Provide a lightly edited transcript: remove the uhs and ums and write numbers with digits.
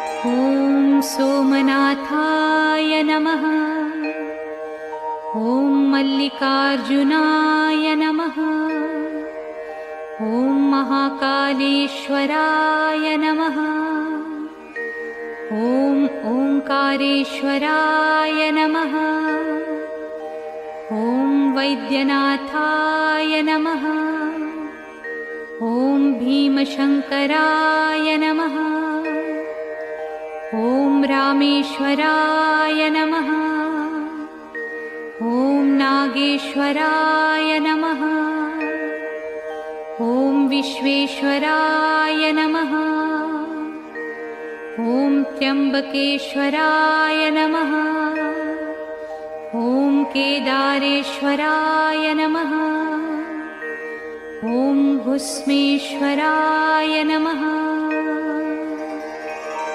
ॐ सोमनाथाय नमः। ॐ मल्लिकार्जुनाय नमः। ॐ महाकालेश्वराय नमः। ॐ ओंकारेश्वराय नमः। ॐ वैद्यनाथाय नमः। ॐ भीमशंकराय नमः। ॐ रामेश्वराय नमः। ॐ नागेश्वराय नमः। ॐ विश्वेश्वराय नमः। ॐ त्र्यंबकेश्वराय नमः। ॐ केदारेश्वराय नमः। ॐ भुस्मेश्वराय नमः।